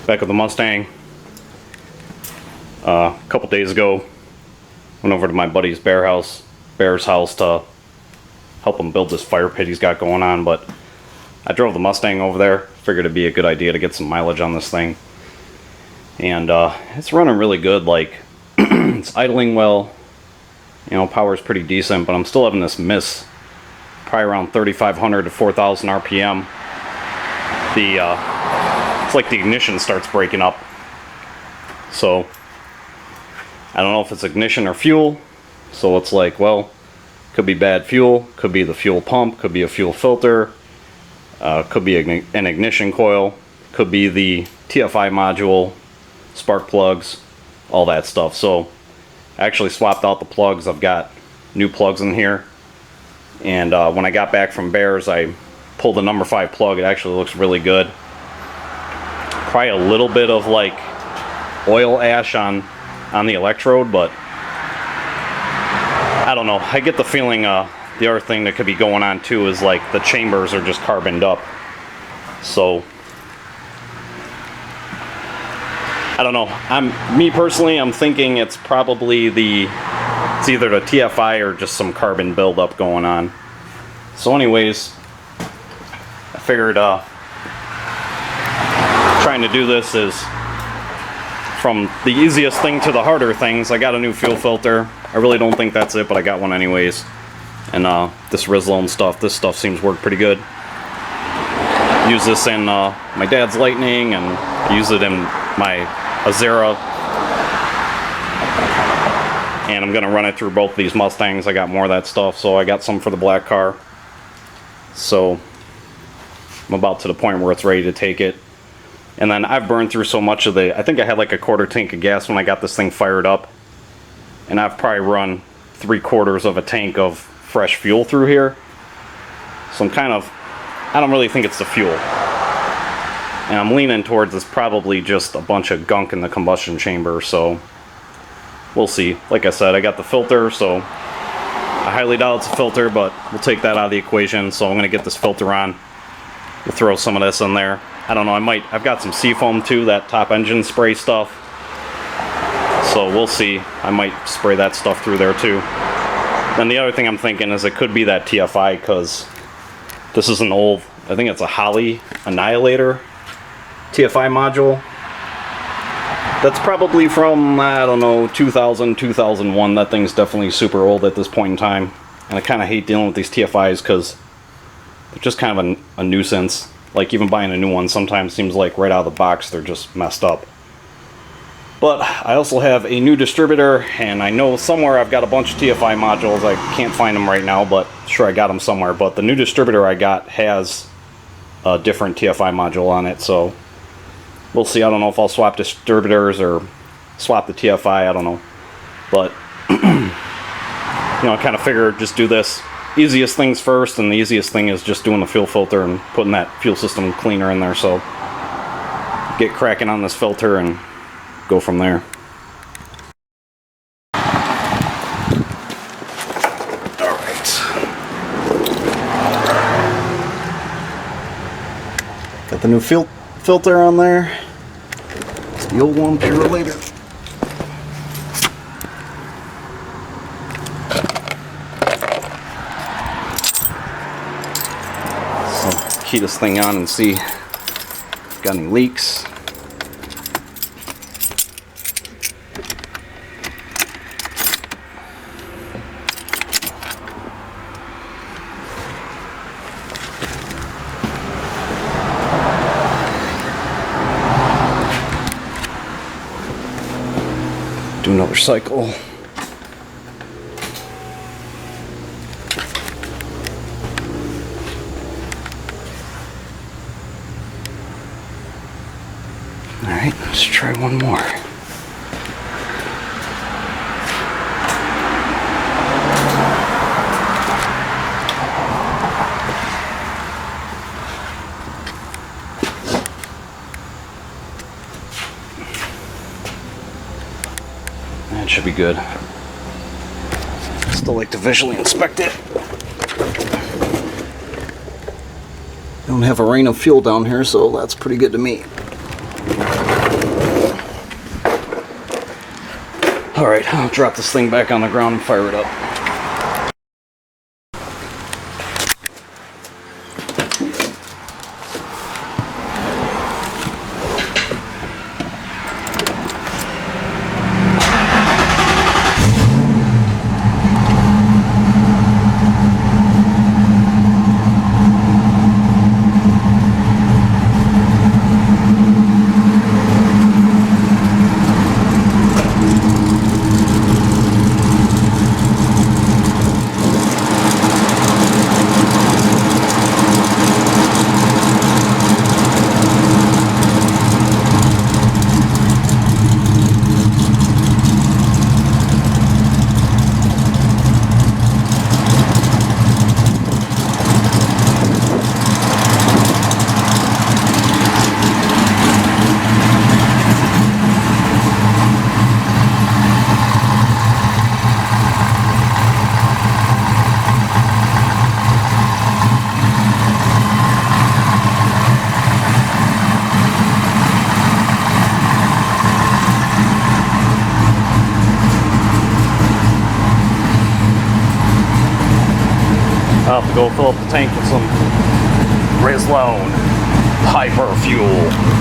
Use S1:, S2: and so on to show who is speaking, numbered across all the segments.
S1: back with the Mustang. A couple days ago, went over to my buddy's Bear's house to help him build this fire pit he's got going on, but I drove the Mustang over there. Figured it'd be a good idea to get some mileage on this thing. And it's running really good. Like, it's idling well. You know, power's pretty decent, but I'm still having this miss. Probably around 3,500 to 4,000 RPM. It's like the ignition starts breaking up. So I don't know if it's ignition or fuel. So it's like, well, could be bad fuel, could be the fuel pump, could be a fuel filter, could be an ignition coil, could be the TFI module, spark plugs, all that stuff. So I actually swapped out the plugs. I've got new plugs in here. And when I got back from Bear's, I pulled the number 5 plug. It actually looks really good. Probably a little bit of like oil ash on the electrode, but I don't know. I get the feeling the other thing that could be going on too is like the chambers are just carboned up. So I don't know. Me personally, I'm thinking it's probably it's either the TFI or just some carbon buildup going on. So anyways, I figured trying to do this is from the easiest thing to the harder things. I got a new fuel filter. I really don't think that's it, but I got one anyways. And this Rizlone stuff, this stuff seems to work pretty good. Use this in my dad's Lightning, and I use it in my Azera. And I'm gonna run it through both these Mustangs. I got more of that stuff, so I got some for the black car. So I'm about to the point where it's ready to take it. And then I've burned through so much of I think I had like a quarter tank of gas when I got this thing fired up. And I've probably run 3/4 of a tank of fresh fuel through here. So I don't really think it's the fuel. And I'm leaning towards it's probably just a bunch of gunk in the combustion chamber, so we'll see. Like I said, I got the filter, so I highly doubt it's a filter, but we'll take that out of the equation. So I'm gonna get this filter on. We'll throw some of this in there. I don't know, I've got some Seafoam too, that top engine spray stuff. So we'll see. I might spray that stuff through there too. Then the other thing I'm thinking is it could be that TFI, because this is an old, I think it's a Holley Annihilator TFI module. That's probably from, I don't know, 2000, 2001. That thing's definitely super old at this point in time. And I kind of hate dealing with these TFIs because they're just kind of a nuisance. Like, even buying a new one sometimes seems like right out of the box they're just messed up. But I also have a new distributor, and I know somewhere I've got a bunch of TFI modules. I can't find them right now, but sure, I got them somewhere. But the new distributor I got has a different TFI module on it, so we'll see. I don't know if I'll swap distributors or swap the TFI, I don't know. But, you know, I kind of figure just do this. Easiest things first, and the easiest thing is just doing the fuel filter and putting that fuel system cleaner in there. So get cracking on this filter and go from there. Alright. Got the new filter on there. It's the old one, Purolator. So key this thing on and see if it's got any leaks. Do another cycle. Alright, let's try one more. That should be good. Still like to visually inspect it. Don't have a rain of fuel down here, so that's pretty good to me. Alright, I'll drop this thing back on the ground and fire it up. I'll have to go fill up the tank with some Rizlone Hyper Fuel.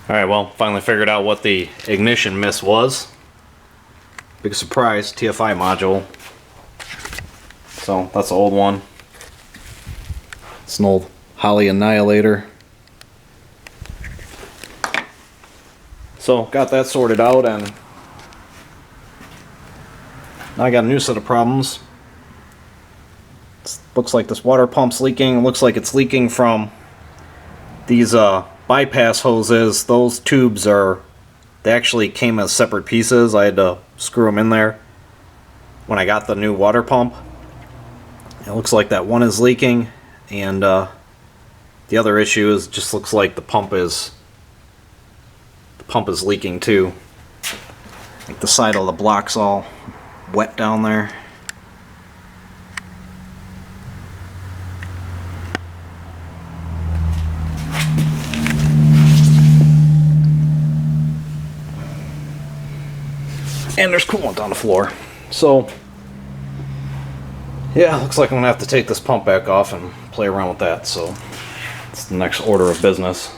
S1: Alright, well, finally figured out what the ignition miss was. Big surprise, TFI module. So, that's the old one. It's an old Holley Annihilator. So, got that sorted out, and now I got a new set of problems. Looks like this water pump's leaking. It looks like it's leaking from these bypass hoses. Those tubes they actually came as separate pieces. I had to screw them in there when I got the new water pump. It looks like that one is leaking, and the other issue is just looks like the pump is leaking too. Like the side of the block's all wet down there. And there's coolant on the floor. So, yeah, looks like I'm going to have to take this pump back off and play around with that. So, it's the next order of business.